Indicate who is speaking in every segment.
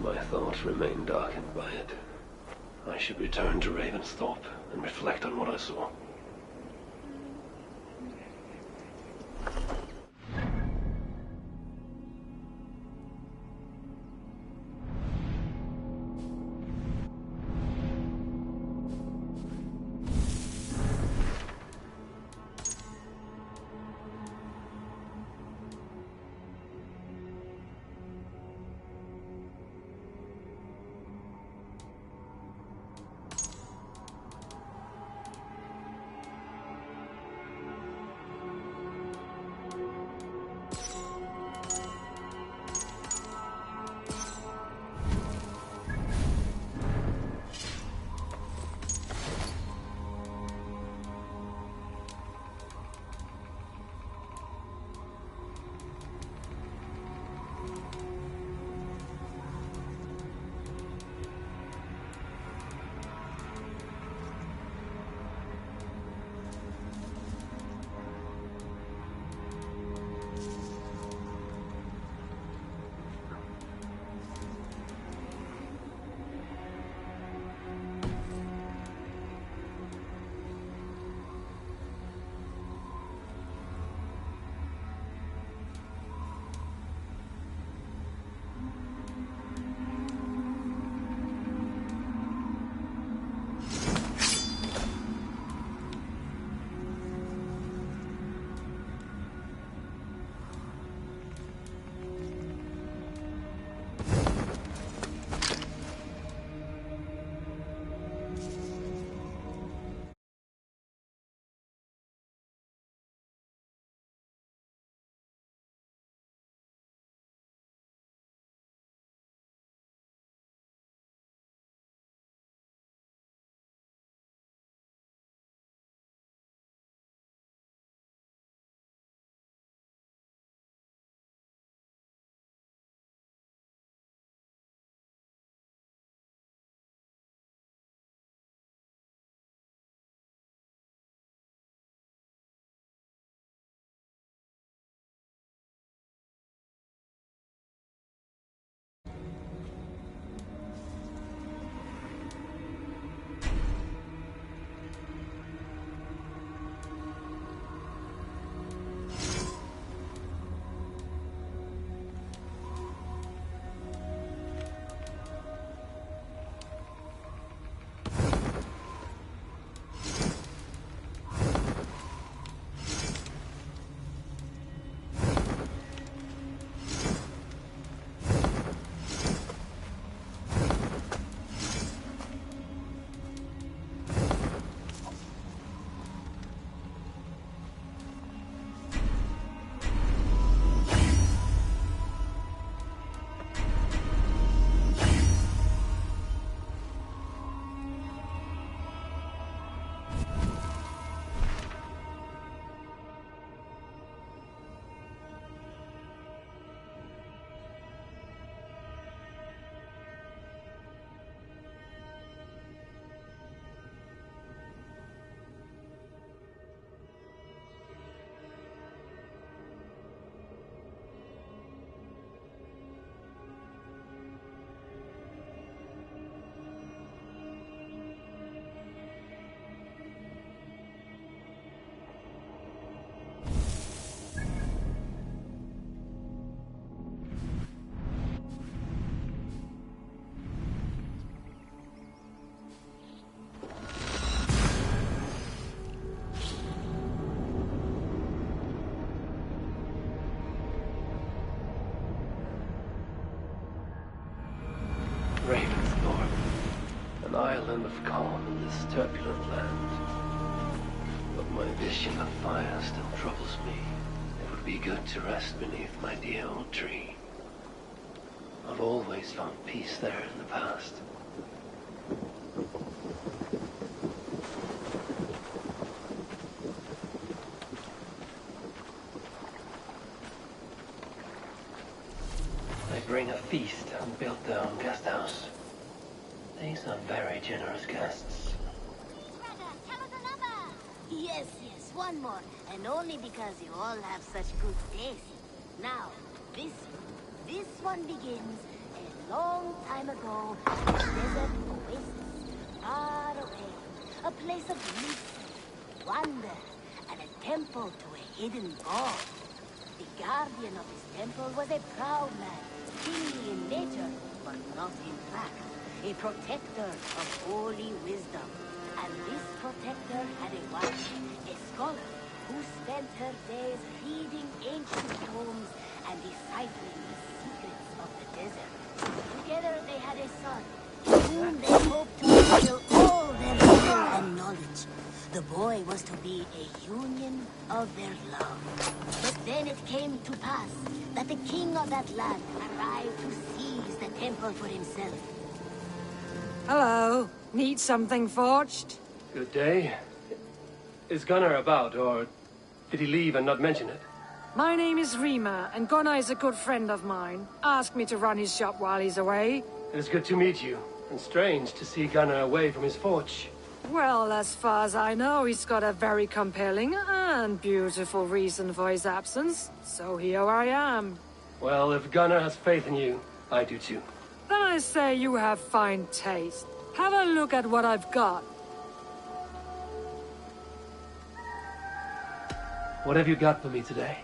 Speaker 1: My thoughts remain darkened by it. I should return to Ravensthorpe and reflect on what I saw. Ravensthorpe, an island of calm in this turbulent land. But my vision of fire still troubles me. It would be good to rest beneath my dear old tree. I've always found peace there in the past. They bring a feast and build their own guest house. These are very generous guests.
Speaker 2: Brother, tell us another! Yes, one more. And only because you all have such good taste. Now, this one begins, and long time ago, a desert oasis, far away, a place of mystery, wonder, and a temple to a hidden god. The guardian of this temple was a proud man, kingly in nature, but not in fact, a protector of holy wisdom. And this protector had a wife, a scholar, who spent her days reading ancient tomes and deciphering the secrets of the desert. Together they had a son, in whom they hoped to reveal all their skill and knowledge. The boy was to be a union of their love. But then it came to pass that the king of that land arrived to seize the temple for himself.
Speaker 3: Hello. Need something forged?
Speaker 1: Good day. Is Gunnar about, or did he leave and not mention it?
Speaker 3: My name is Rima, and Gunnar is a good friend of mine. Asked me to run his shop while he's away.
Speaker 1: It is good to meet you, and strange to see Gunnar away from his forge.
Speaker 3: Well, as far as I know, he's got a very compelling and beautiful reason for his absence. So here I am.
Speaker 1: Well, if Gunnar has faith in you, I do too.
Speaker 3: Then I say you have fine taste. Have a look at what I've got.
Speaker 1: What have you got for me today?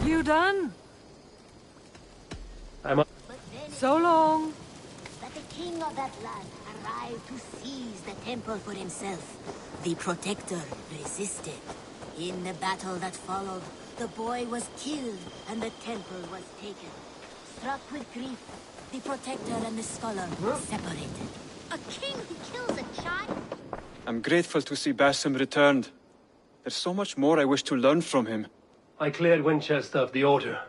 Speaker 3: You done?
Speaker 1: I'm
Speaker 2: But then it
Speaker 3: So long.
Speaker 2: that the king of that land arrived to seize the temple for himself. The protector resisted. In the battle that followed, the boy was killed and the temple was taken. Struck with grief, the protector and the scholar separated. A king who kills a child?
Speaker 4: I'm grateful to see Basim returned. There's so much more I wish to learn from him.
Speaker 1: I cleared Winchester of the Order.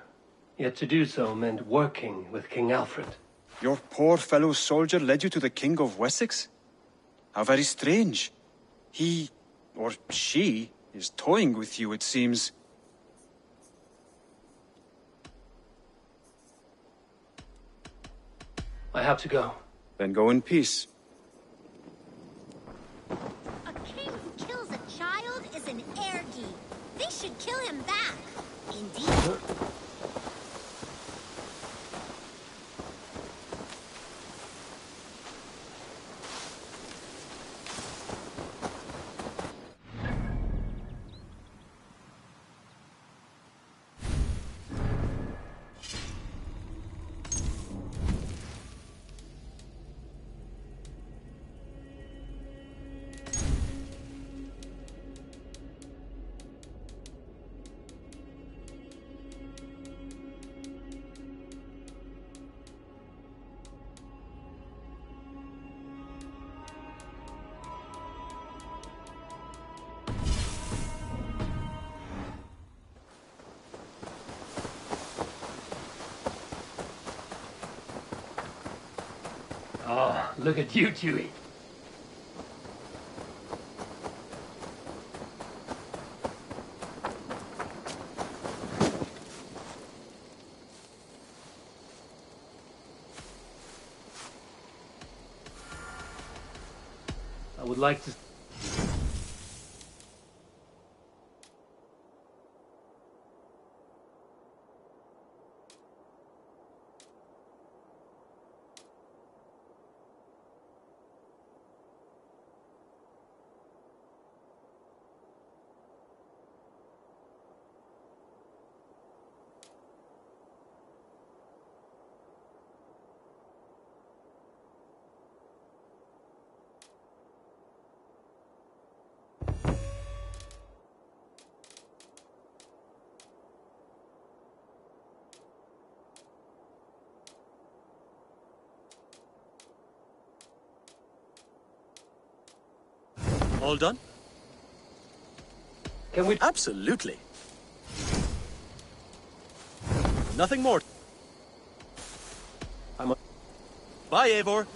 Speaker 1: Yet to do so meant working with King Alfred.
Speaker 4: Your poor fellow soldier led you to the King of Wessex? How very strange. He, or she, is toying with you, it seems.
Speaker 1: I have to go.
Speaker 4: Then go in peace.
Speaker 2: A king who kills a child is an ergi. They should kill him back. Indeed.
Speaker 1: Oh, look at you, Dewey. I would like to...
Speaker 5: All done?
Speaker 1: Can we...
Speaker 5: Absolutely. Nothing more. Bye, Eivor.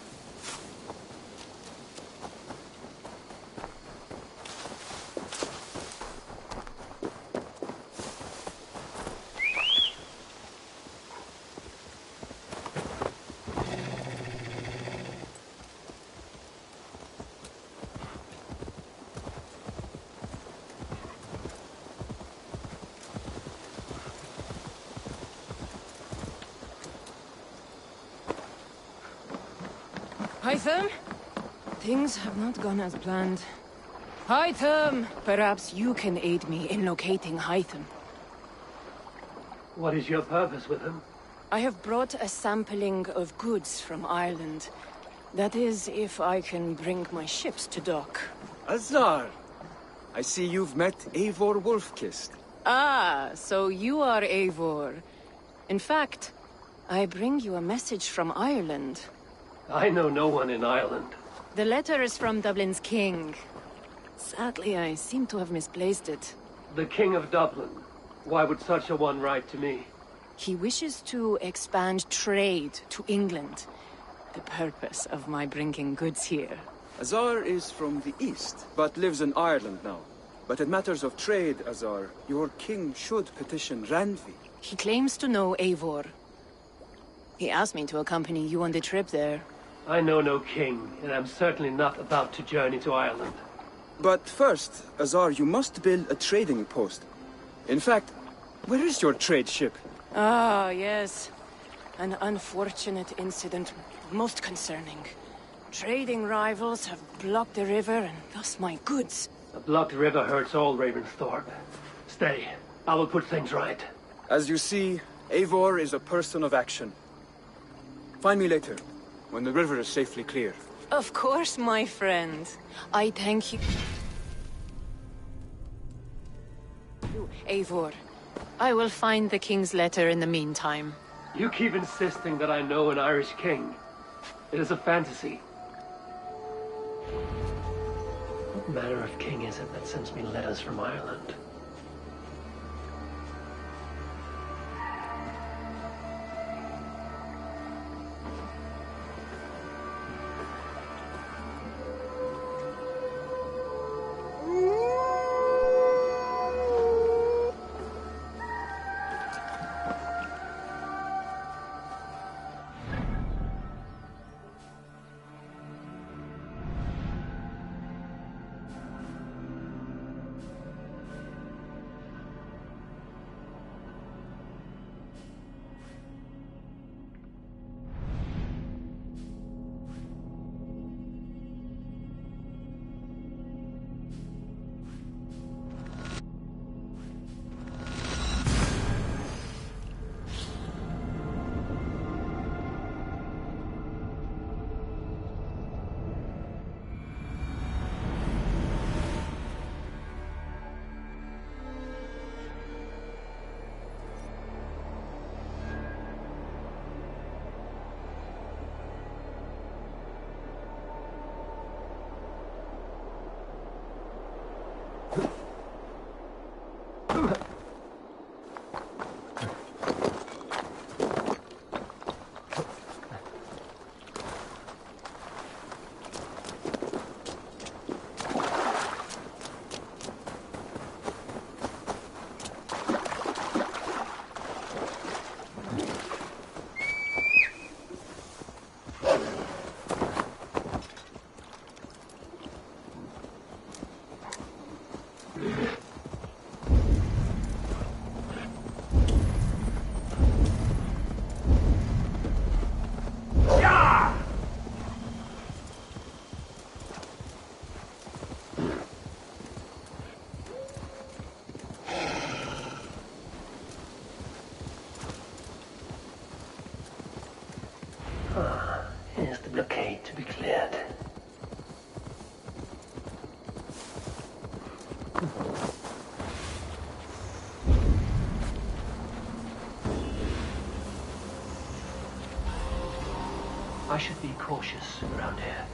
Speaker 3: Hytham? Things have not gone as planned. Hytham! Perhaps you can aid me in locating Hytham.
Speaker 1: What is your purpose with him?
Speaker 3: I have brought a sampling of goods from Ireland. That is, if I can bring my ships to dock.
Speaker 4: Azar! I see you've met Eivor Wolfkist.
Speaker 3: Ah, so you are Eivor. In fact, I bring you a message from Ireland.
Speaker 1: I know no one in Ireland.
Speaker 3: The letter is from Dublin's king. Sadly, I seem to have misplaced it.
Speaker 1: The King of Dublin. Why would such a one write to me?
Speaker 3: He wishes to expand trade to England. The purpose of my bringing goods here.
Speaker 4: Azar is from the east, but lives in Ireland now. But in matters of trade, Azar, your king should petition Randvi.
Speaker 3: He claims to know Eivor. He asked me to accompany you on the trip there.
Speaker 1: I know no king, and I'm certainly not about to journey to Ireland.
Speaker 4: But first, Azar, you must build a trading post. In fact, where is your trade ship?
Speaker 3: Ah, yes. An unfortunate incident, most concerning. Trading rivals have blocked the river, and thus my goods.
Speaker 1: A blocked river hurts all Ravensthorpe. Stay. I will put things right.
Speaker 4: As you see, Eivor is a person of action. Find me later, when the river is safely clear.
Speaker 3: Of course, my friend. I thank you. Eivor, I will find the king's letter in the meantime.
Speaker 1: You keep insisting that I know an Irish king. It is a fantasy. What manner of king is it that sends me letters from Ireland? Here's the blockade to be cleared. I should be cautious around here.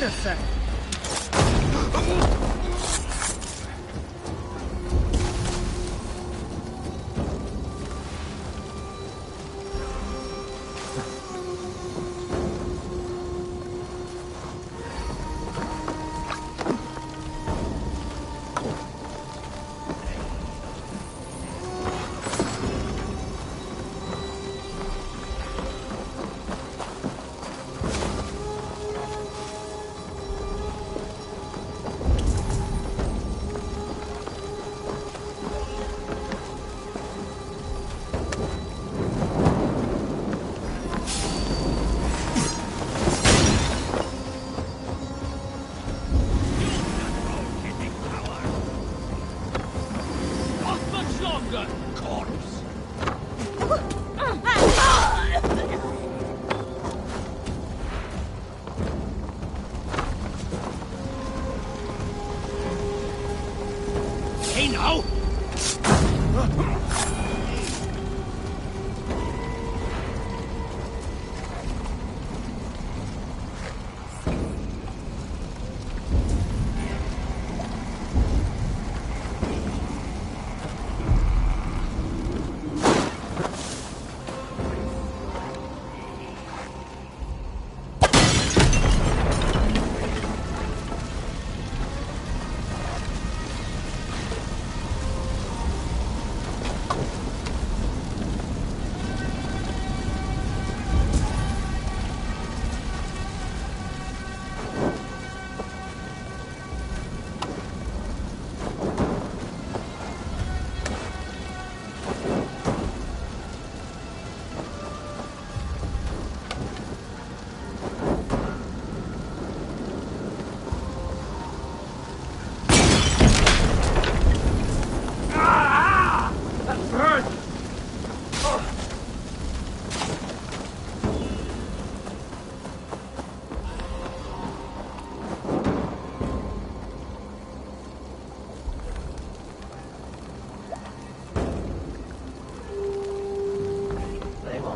Speaker 3: effect.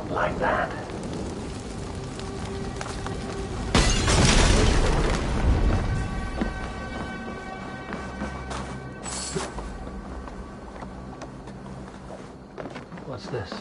Speaker 1: Like that. What's this?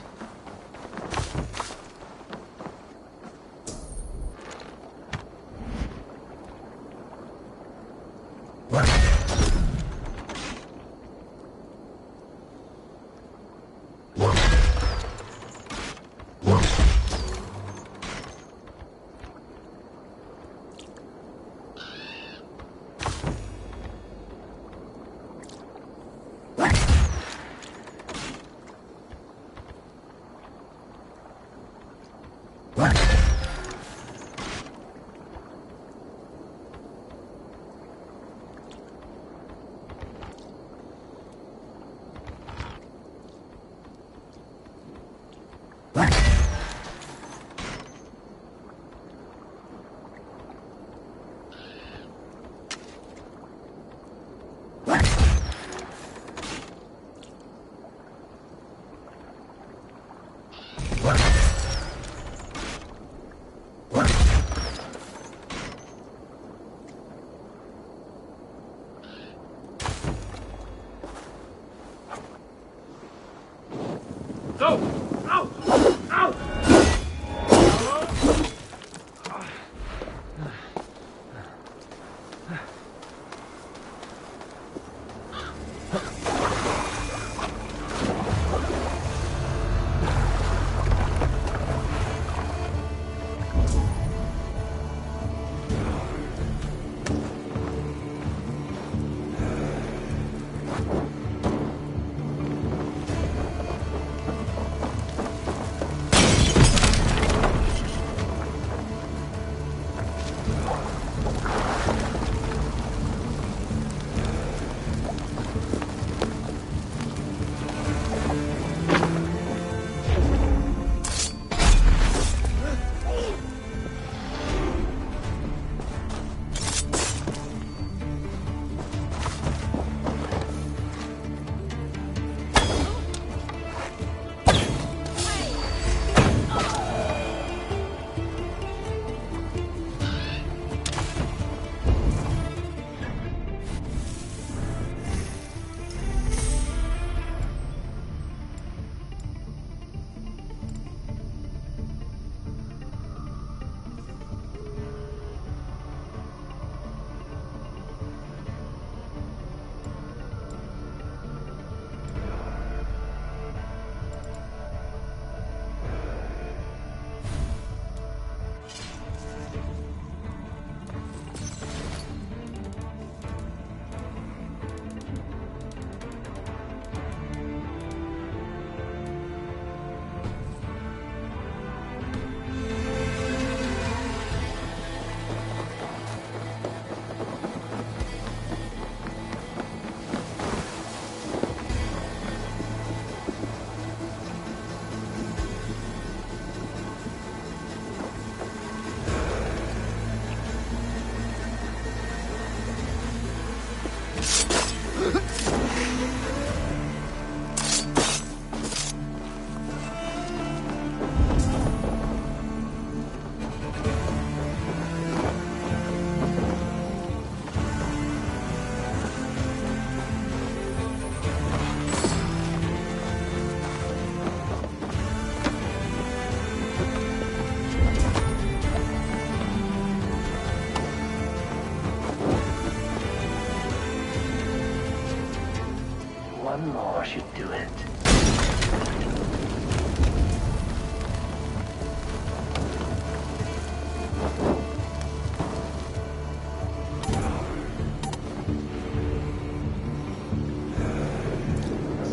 Speaker 1: should do it.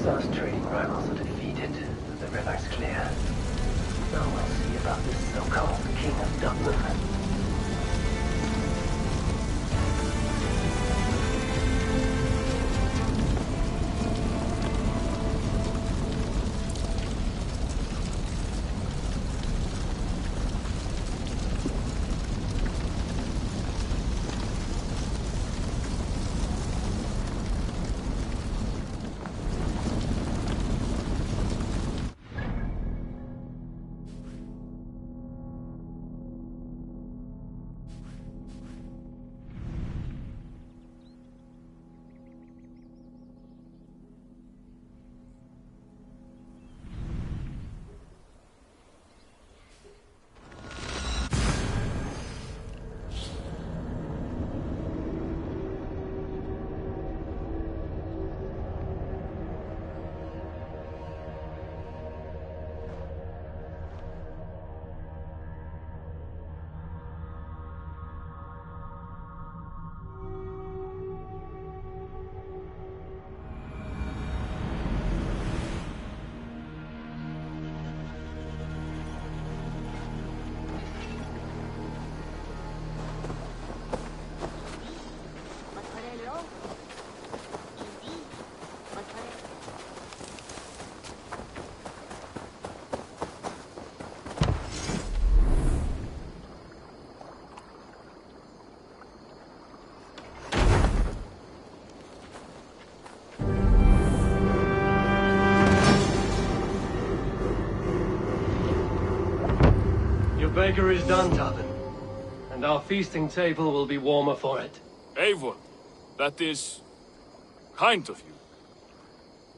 Speaker 1: Thus trading rivals are defeated, the river's clear. Now we'll see about this so-called King of Dublin. Baker is done, Tavin, and our feasting table will be warmer for it.
Speaker 6: Eivor, that is kind of you.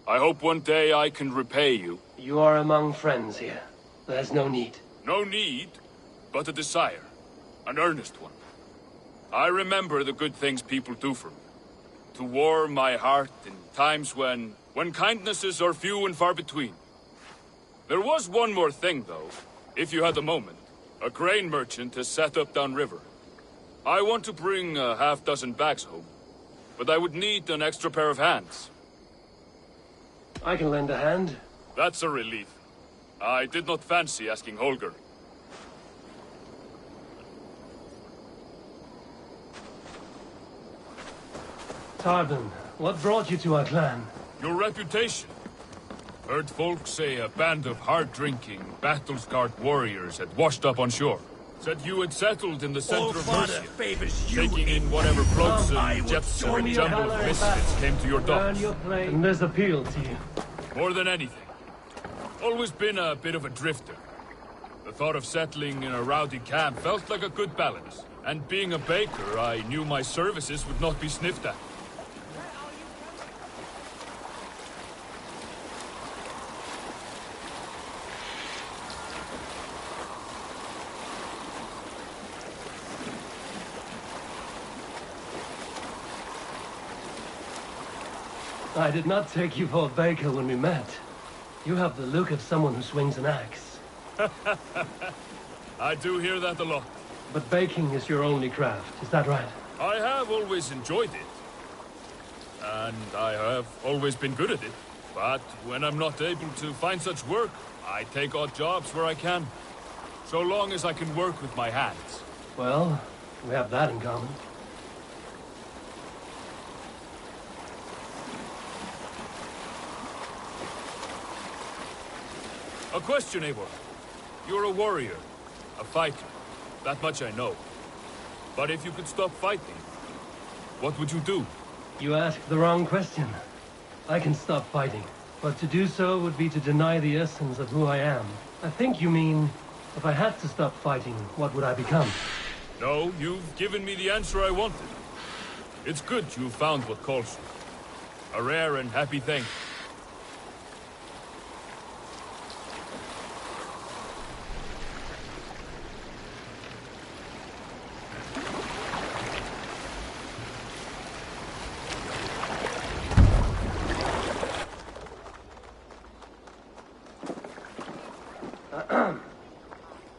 Speaker 6: I hope one day I can repay you.
Speaker 1: You are among friends here. There's no need.
Speaker 6: No need, but a desire. An earnest one. I remember the good things people do for me. To warm my heart in times when kindnesses are few and far between. There was one more thing, though, if you had a moment. A grain merchant has set up downriver. I want to bring a half-dozen bags home, but I would need an extra pair of hands.
Speaker 1: I can lend a hand.
Speaker 6: That's a relief. I did not fancy asking Holger.
Speaker 1: Tarbin, what brought you to our clan?
Speaker 6: Your reputation. Heard folks say a band of hard-drinking, battle-scarred warriors had washed up on shore. Said you had settled in the center of Mercia, taking in whatever floats and jets or jumble of misfits came to your docks.
Speaker 1: And this appealed to you?
Speaker 6: More than anything. Always been a bit of a drifter. The thought of settling in a rowdy camp felt like a good balance. And being a baker, I knew my services would not be sniffed at.
Speaker 1: I did not take you for a baker when we met. You have the look of someone who swings an axe.
Speaker 6: I do hear that a lot.
Speaker 1: But baking is your only craft, is that right?
Speaker 6: I have always enjoyed it. And I have always been good at it. But when I'm not able to find such work, I take odd jobs where I can. So long as I can work with my hands.
Speaker 1: Well, we have that in common.
Speaker 6: A question, Eivor. You're a warrior, a fighter. That much I know. But if you could stop fighting, what would you do?
Speaker 1: You asked the wrong question. I can stop fighting, but to do so would be to deny the essence of who I am. I think you mean, if I had to stop fighting, what would I become?
Speaker 6: No, you've given me the answer I wanted. It's good you found what calls you. A rare and happy thing.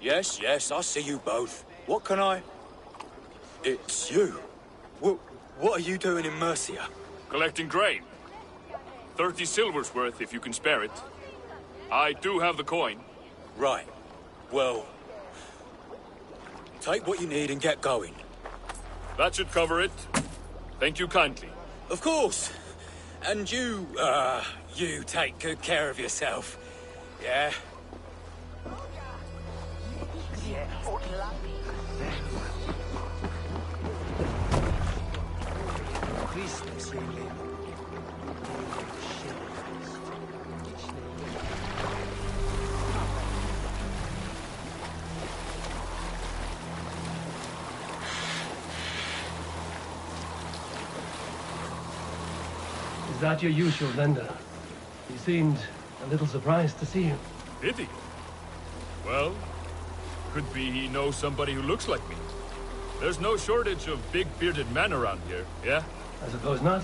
Speaker 7: Yes, yes, I see you both. What can I... It's you. What are you doing in Mercia?
Speaker 6: Collecting grain. 30 silver's worth, if you can spare it. I do have the coin.
Speaker 7: Right. Well... take what you need and get going.
Speaker 6: That should cover it. Thank you kindly.
Speaker 7: Of course. And you take good care of yourself. Yeah?
Speaker 8: Is that your usual vendor? He seemed a little surprised to see you.
Speaker 6: Did he? Well, could be he knows somebody who looks like me. There's no shortage of big bearded men around here, yeah?
Speaker 8: I suppose not.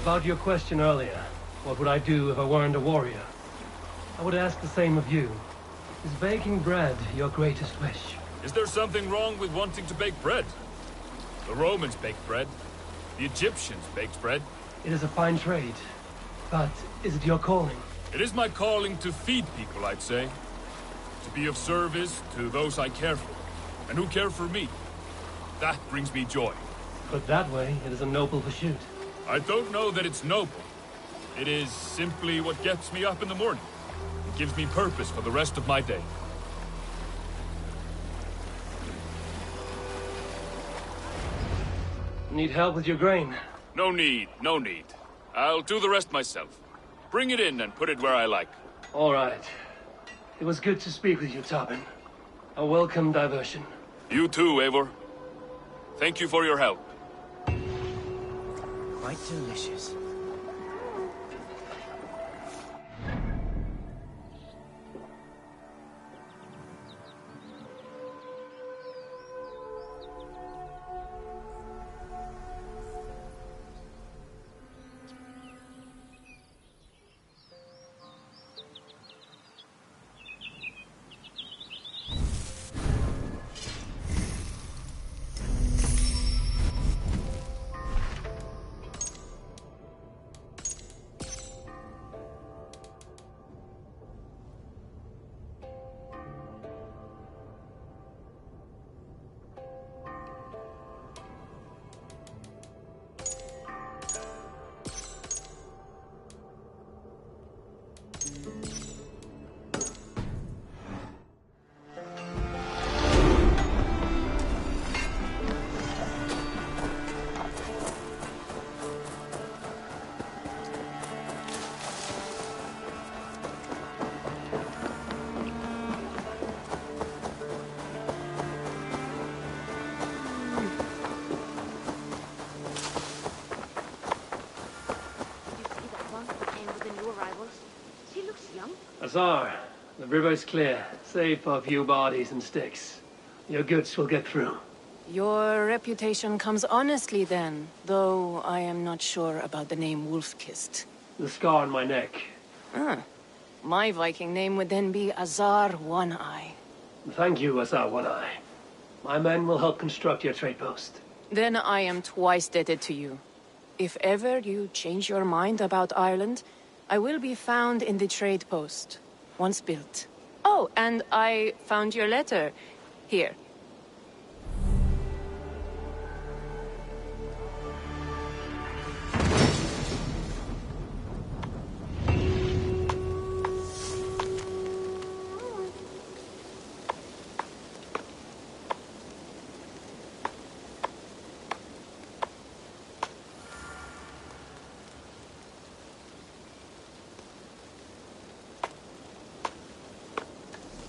Speaker 8: About your question earlier, what would I do if I weren't a warrior? I would ask the same of you. Is baking bread your greatest wish?
Speaker 6: Is there something wrong with wanting to bake bread? The Romans baked bread. The Egyptians baked bread.
Speaker 8: It is a fine trade, but is it your calling?
Speaker 6: It is my calling to feed people, I'd say. To be of service to those I care for, and who care for me. That brings me joy.
Speaker 8: Put that way, it is a noble pursuit.
Speaker 6: I don't know that it's noble. It is simply what gets me up in the morning. It gives me purpose for the rest of my day.
Speaker 8: Need help with your grain?
Speaker 6: No need, no need. I'll do the rest myself. Bring it in and put it where I like.
Speaker 8: All right. It was good to speak with you, Tobin. A welcome diversion.
Speaker 6: You too, Eivor. Thank you for your help.
Speaker 9: Quite delicious.
Speaker 8: Azar, the river is clear, save for a few bodies and sticks. Your goods will get through.
Speaker 3: Your reputation comes honestly then, though I am not sure about the name Wolf-Kissed.
Speaker 8: The scar on my neck.
Speaker 3: Ah, my Viking name would then be Azar One-Eye.
Speaker 8: Thank you, Azar One-Eye. My men will help construct your trade post.
Speaker 3: Then I am twice indebted to you. If ever you change your mind about Ireland, I will be found in the trade post, once built. Oh, and I found your letter. Here.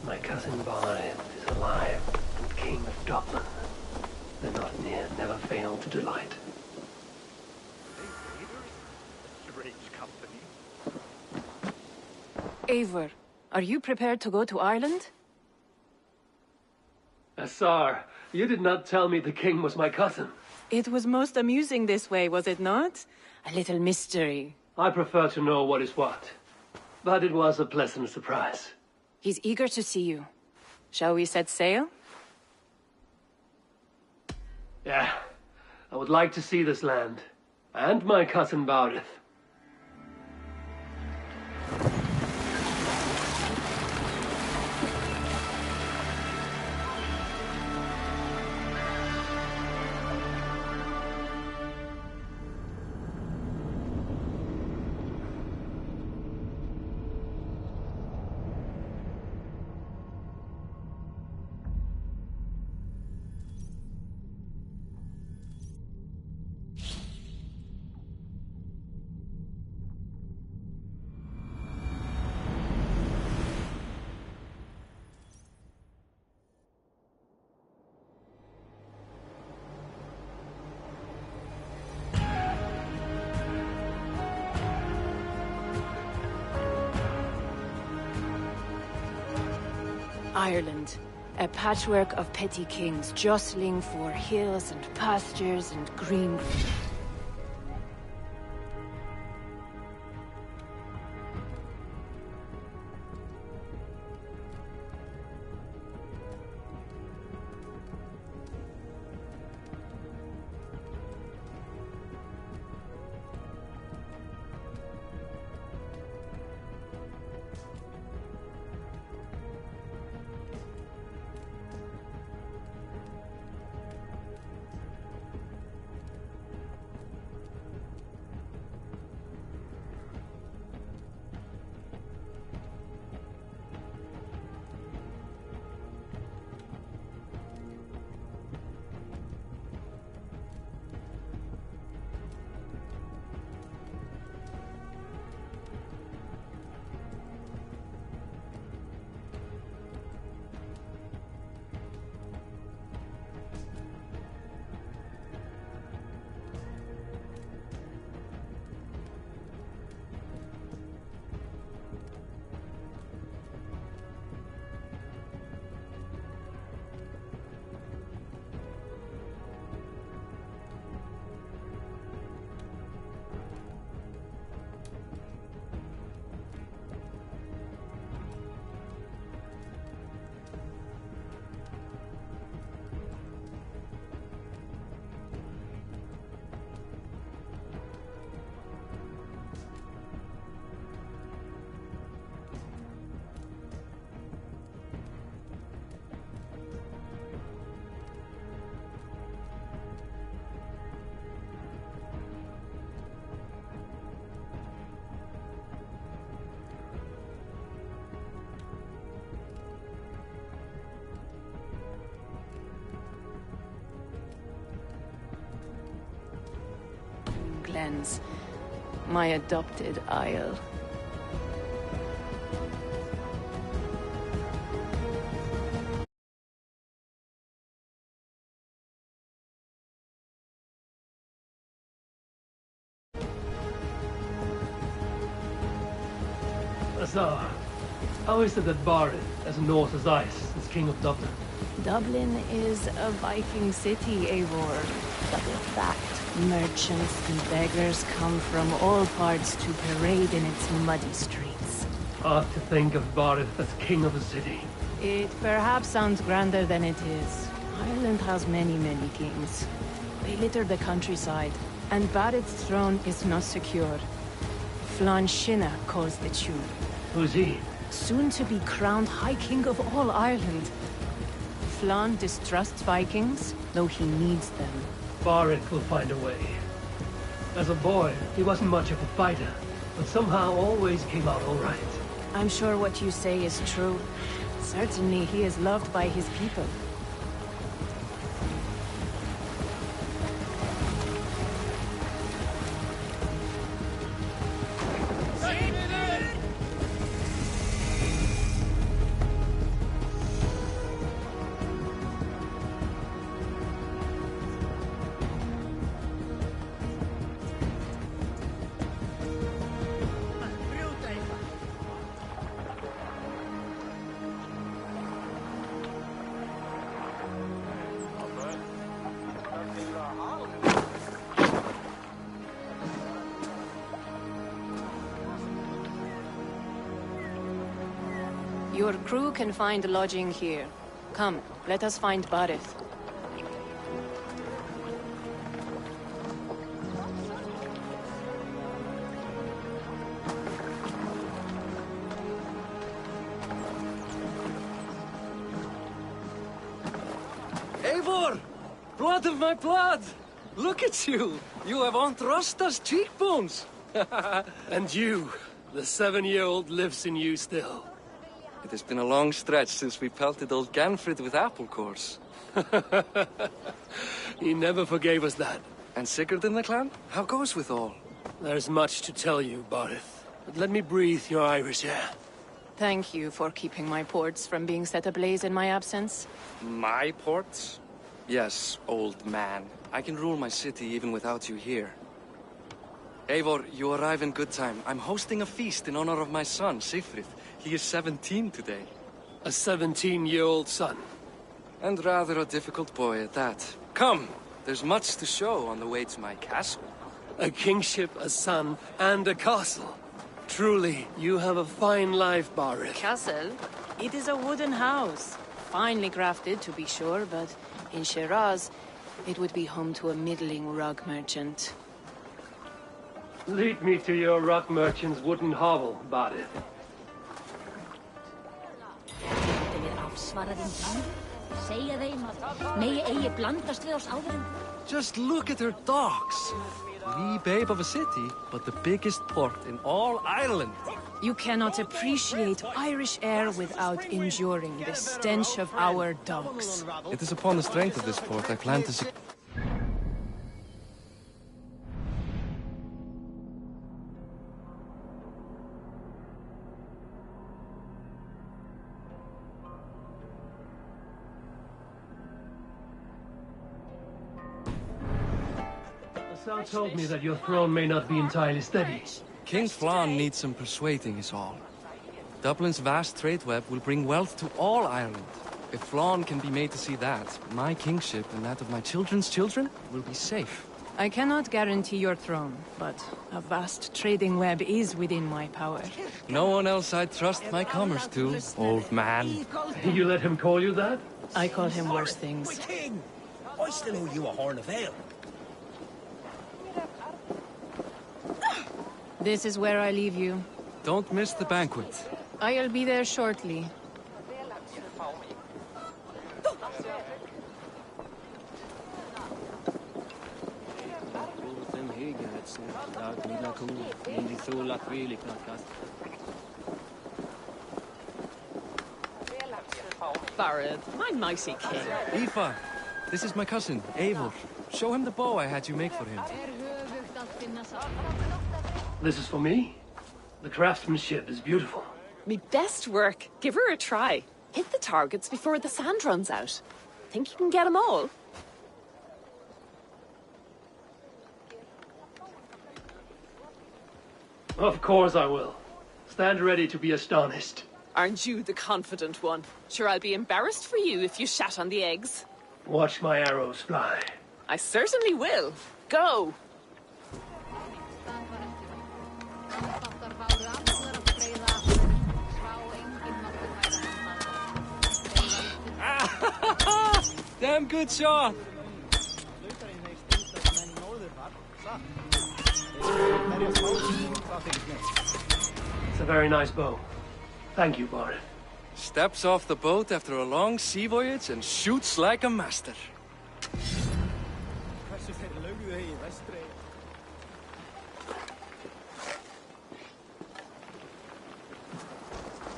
Speaker 8: My cousin Barnett is alive and king of Dublin. The not near never failed to delight.
Speaker 10: Strange company.
Speaker 3: Eivor, are you prepared to go to Ireland?
Speaker 8: Asar, you did not tell me the king was my cousin.
Speaker 3: It was most amusing this way, was it not? A little mystery.
Speaker 8: I prefer to know what is what. But it was a pleasant surprise.
Speaker 3: He's eager to see you. Shall we set sail?
Speaker 8: Yeah, I would like to see this land. And my cousin Baurith.
Speaker 3: Ireland. A patchwork of petty kings jostling for hills and pastures and green. Glens, my adopted isle.
Speaker 8: Azar, how is it that Baurith as north as ice is king of Dublin?
Speaker 3: Dublin is a Viking city, Eivor. Double-fact, merchants and beggars come from all parts to parade in its muddy streets.
Speaker 8: Hard to think of Baurith as king of a city.
Speaker 3: It perhaps sounds grander than it is. Ireland has many, many kings. They litter the countryside, and Barrett's throne is not secure. Flann Sinna calls the tune.
Speaker 8: Who's he?
Speaker 3: Soon to be crowned High King of all Ireland. Flann distrusts Vikings, though he needs them.
Speaker 8: Baurith will find a way. As a boy, he wasn't much of a fighter, but somehow always came out all right.
Speaker 3: I'm sure what you say is true. Certainly he is loved by his people. Your crew can find lodging here. Come, let us find Barith.
Speaker 9: Eivor! Blood of my blood! Look at you! You have Aunt Rosta's cheekbones!
Speaker 8: And you, the 7-year-old lives in you still.
Speaker 9: It has been a long stretch since we pelted old Ganfrid with apple cores.
Speaker 8: He never forgave us that.
Speaker 9: And Sigurd in the clan? How goes with all?
Speaker 8: There's much to tell you, Barith. But let me breathe your Irish air.
Speaker 3: Thank you for keeping my ports from being set ablaze in my absence.
Speaker 9: My ports? Yes, old man. I can rule my city even without you here. Eivor, you arrive in good time. I'm hosting a feast in honor of my son, Sigfrid. He is 17 today.
Speaker 8: A 17-year-old son.
Speaker 9: And rather a difficult boy at that. Come, there's much to show on the way to my castle.
Speaker 8: A kingship, a son, and a castle. Truly, you have a fine life, Barith.
Speaker 3: Castle? It is a wooden house. Finely crafted, to be sure, but in Shiraz, it would be home to a middling rug merchant.
Speaker 8: Lead me to your rock merchant's wooden hovel, Barith.
Speaker 9: Just look at her docks. Wee babe of a city, but the biggest port in all Ireland.
Speaker 3: You cannot appreciate Irish air without enduring the stench of our docks.
Speaker 9: It is upon the strength of this port I plan to...
Speaker 8: Sal told me that your throne may not be entirely steady.
Speaker 9: King Flann needs some persuading is all. Dublin's vast trade web will bring wealth to all Ireland. If Flann can be made to see that, my kingship and that of my children's children will be safe.
Speaker 3: I cannot guarantee your throne, but a vast trading web is within my power.
Speaker 9: No one else I'd trust my commerce to, old man.
Speaker 8: You let him call you that?
Speaker 3: I call him worse things.
Speaker 10: King! I still owe you a horn of ale.
Speaker 3: This is where I leave you.
Speaker 9: Don't miss the banquet.
Speaker 3: I'll be there shortly.
Speaker 11: Barad, my mighty king.
Speaker 9: Aoife, this is my cousin, Eivor. Show him the bow I had you make for him.
Speaker 8: This is for me? The craftsmanship is beautiful.
Speaker 11: Me best work. Give her a try. Hit the targets before the sand runs out. Think you can get them all?
Speaker 8: Of course I will. Stand ready to be astonished.
Speaker 11: Aren't you the confident one? Sure, I'll be embarrassed for you if you shat on the eggs.
Speaker 8: Watch my arrows fly.
Speaker 11: I certainly will. Go!
Speaker 9: Damn good shot!
Speaker 8: It's a very nice bow. Thank you, Barith.
Speaker 9: Steps off the boat after a long sea voyage and shoots like a master.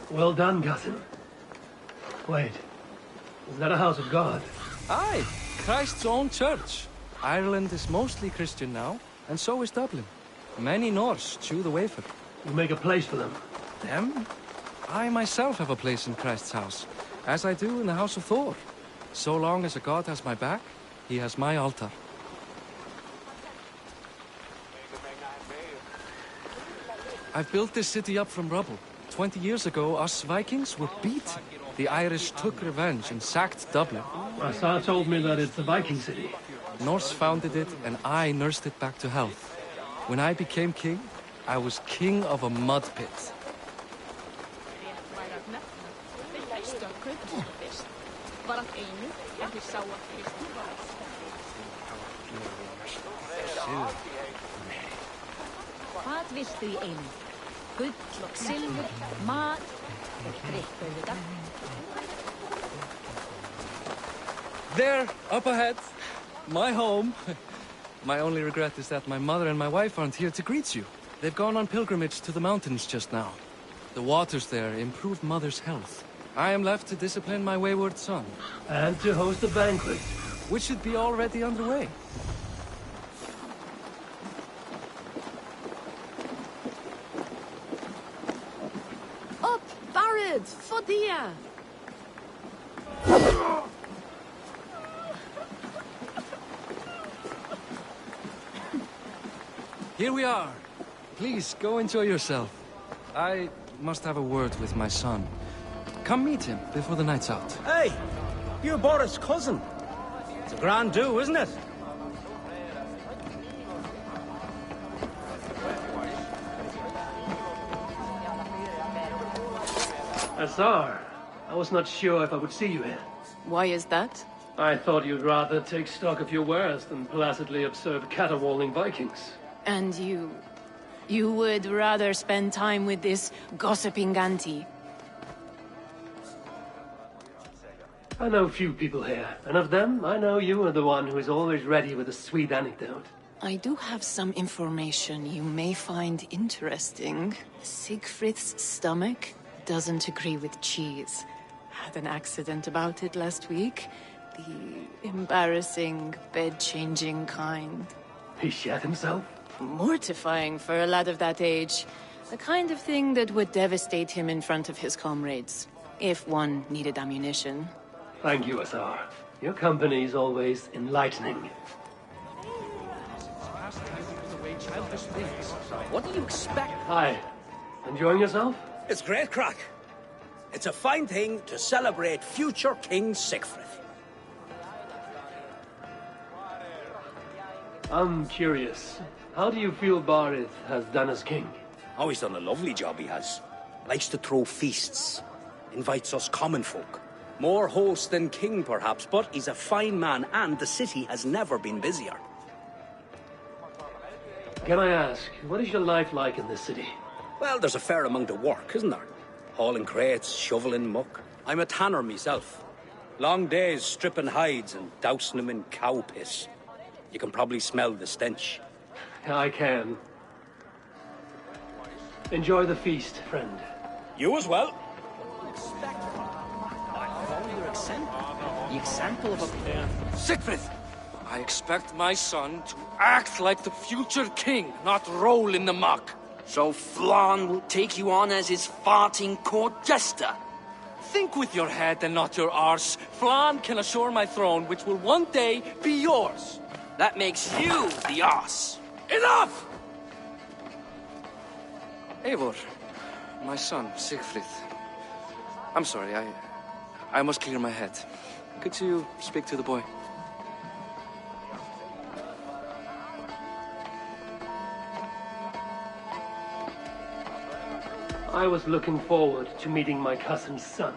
Speaker 8: Well done, cousin. Wait, is that a house of God?
Speaker 9: Aye, Christ's own church. Ireland is mostly Christian now, and so is Dublin. Many Norse chew the wafer.
Speaker 8: You make a place for them.
Speaker 9: Them? I myself have a place in Christ's house, as I do in the house of Thor. So long as a god has my back, he has my altar. I've built this city up from rubble. 20 years ago, us Vikings were beat. The Irish took revenge and sacked Dublin.
Speaker 8: Sal told me that it's a Viking city.
Speaker 9: Norse founded it, and I nursed it back to health. When I became king, I was king of a mud pit.
Speaker 2: Hvað viltu í einu? Gull og silfur, mat og drykk auðvitað.
Speaker 9: There, up ahead. My home. My only regret is that my mother and my wife aren't here to greet you. They've gone on pilgrimage to the mountains just now. The waters there improved Mother's health. I am left to discipline my wayward son.
Speaker 8: And to host a banquet.
Speaker 9: Which should be already underway.
Speaker 11: Up, Barid, Fodia!
Speaker 9: Here we are. Please, go enjoy yourself. I must have a word with my son. Come meet him before the night's out.
Speaker 10: Hey, you're Boris' cousin. It's a grand do, isn't it?
Speaker 8: Azar, I was not sure if I would see you here.
Speaker 3: Why is that?
Speaker 8: I thought you'd rather take stock of your wares than placidly observe caterwauling Vikings.
Speaker 3: And you... you would rather spend time with this gossiping auntie?
Speaker 8: I know few people here, and of them, I know you are the one who is always ready with a sweet anecdote.
Speaker 3: I do have some information you may find interesting. Siegfried's stomach doesn't agree with cheese. Had an accident about it last week. The embarrassing, bed-changing kind.
Speaker 8: He shat himself?
Speaker 3: Mortifying for a lad of that age. The kind of thing that would devastate him in front of his comrades. If one needed ammunition.
Speaker 8: Thank you, Azar. Your company is always enlightening.
Speaker 10: What do you expect?
Speaker 8: Hi. Enjoying yourself?
Speaker 10: It's great crack. It's a fine thing to celebrate future King Siegfried.
Speaker 8: I'm curious. How do you feel Barith has done as king?
Speaker 10: Oh, he's done a lovely job, he has. Likes to throw feasts. Invites us common folk. More host than king, perhaps, but he's a fine man, and the city has never been busier.
Speaker 8: Can I ask, what is your life like in this city?
Speaker 10: Well, there's a fair amount of work, isn't there? Hauling crates, shoveling muck. I'm a tanner myself. Long days stripping hides and dousing them in cow piss. You can probably smell the stench.
Speaker 8: I can. Enjoy the feast, friend.
Speaker 10: You as well.
Speaker 7: The example of a...
Speaker 9: Siegfried! I expect my son to act like the future king, not roll in the muck.
Speaker 12: So Flan will take you on as his farting court jester?
Speaker 9: Think with your head and not your arse. Flan can assure my throne, which will one day be yours.
Speaker 12: That makes you the arse.
Speaker 9: Enough! Eivor, my son, Siegfried. I'm sorry, I must clear my head. Could you speak to the boy?
Speaker 8: I was looking forward to meeting my cousin's son.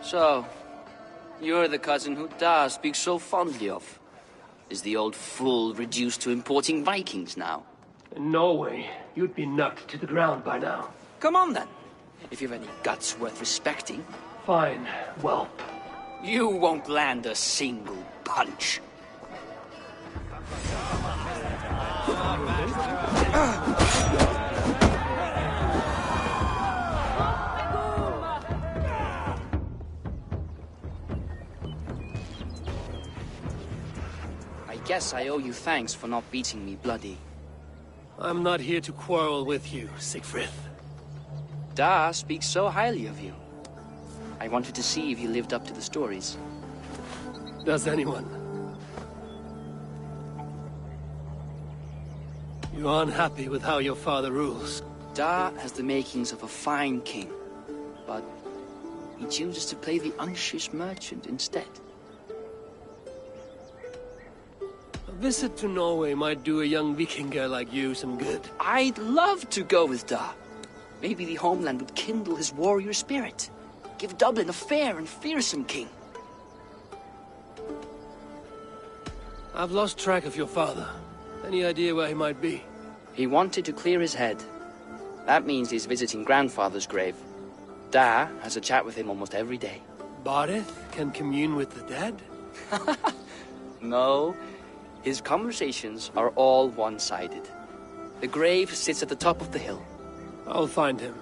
Speaker 12: So, you're the cousin who Da speaks so fondly of. Is the old fool reduced to importing Vikings now?
Speaker 8: In Norway, you'd be knocked to the ground by now.
Speaker 12: Come on then, if you've any guts worth respecting.
Speaker 8: Fine, whelp.
Speaker 12: You won't land a single punch. I guess I owe you thanks for not beating me bloody.
Speaker 8: I'm not here to quarrel with you, Siegfried.
Speaker 12: Da speaks so highly of you. I wanted to see if you lived up to the stories.
Speaker 8: Does anyone? You are unhappy with how your father rules.
Speaker 12: Da has the makings of a fine king, but he chooses to play the unscious merchant instead.
Speaker 8: A visit to Norway might do a young Viking girl like you some good.
Speaker 12: I'd love to go with Da. Maybe the homeland would kindle his warrior spirit. Give Dublin a fair and fearsome king.
Speaker 8: I've lost track of your father. Any idea where he might be?
Speaker 12: He wanted to clear his head. That means he's visiting grandfather's grave. Da has a chat with him almost every day.
Speaker 8: Barith can commune with the dead?
Speaker 12: No, his conversations are all one-sided. The grave sits at the top of the hill.
Speaker 8: I'll find him.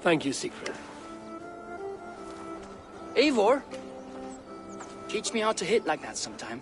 Speaker 8: Thank you, Siegfried.
Speaker 12: Eivor! Teach me how to hit like that sometime.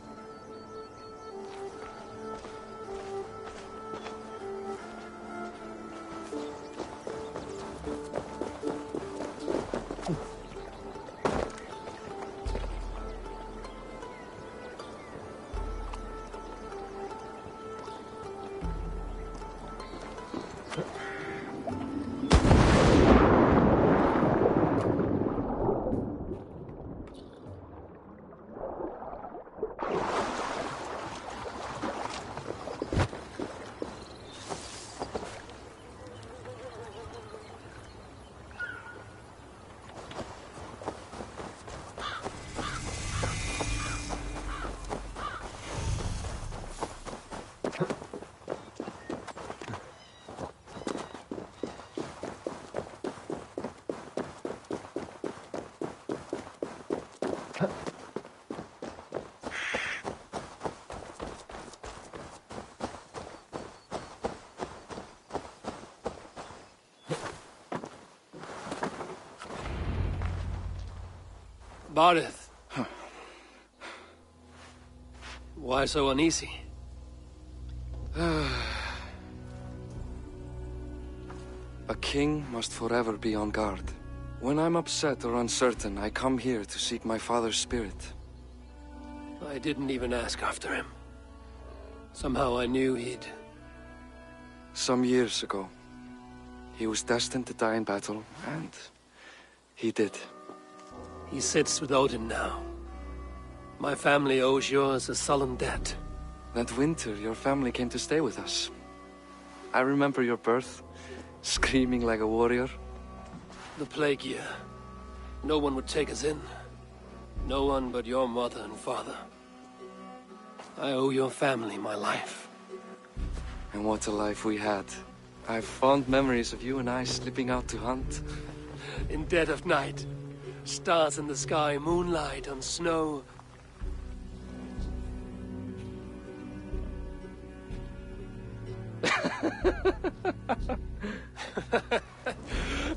Speaker 8: Barith. Why so uneasy?
Speaker 9: A king must forever be on guard. When I'm upset or uncertain, I come here to seek my father's spirit.
Speaker 8: I didn't even ask after him. Somehow I knew he'd...
Speaker 9: Some years ago, he was destined to die in battle, and he did.
Speaker 8: He sits with Odin now. My family owes yours a sullen debt.
Speaker 9: That winter, your family came to stay with us. I remember your birth, screaming like a warrior.
Speaker 8: The plague year. No one would take us in. No one but your mother and father. I owe your family my life.
Speaker 9: And what a life we had. I have fond memories of you and I slipping out to hunt.
Speaker 8: In dead of night. Stars in the sky, moonlight on snow.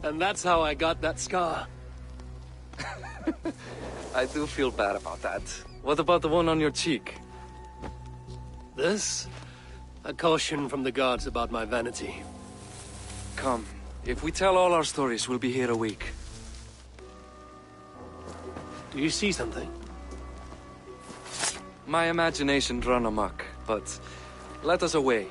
Speaker 8: And that's how I got that scar.
Speaker 9: I do feel bad about that. What about the one on your cheek?
Speaker 8: This? A caution from the gods about my vanity.
Speaker 9: Come, if we tell all our stories, we'll be here a week.
Speaker 8: Do you see something?
Speaker 9: My imagination run amok, but let us away.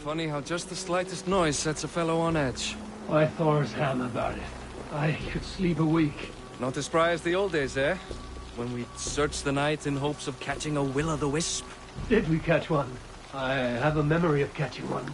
Speaker 9: Funny how just the slightest noise sets a fellow on edge.
Speaker 8: Why Thor's ham about it. I could sleep a week.
Speaker 9: Not as spry as the old days, eh? When we'd search the night in hopes of catching a will-o'-the-wisp.
Speaker 8: Did we catch one? I have a memory of catching one.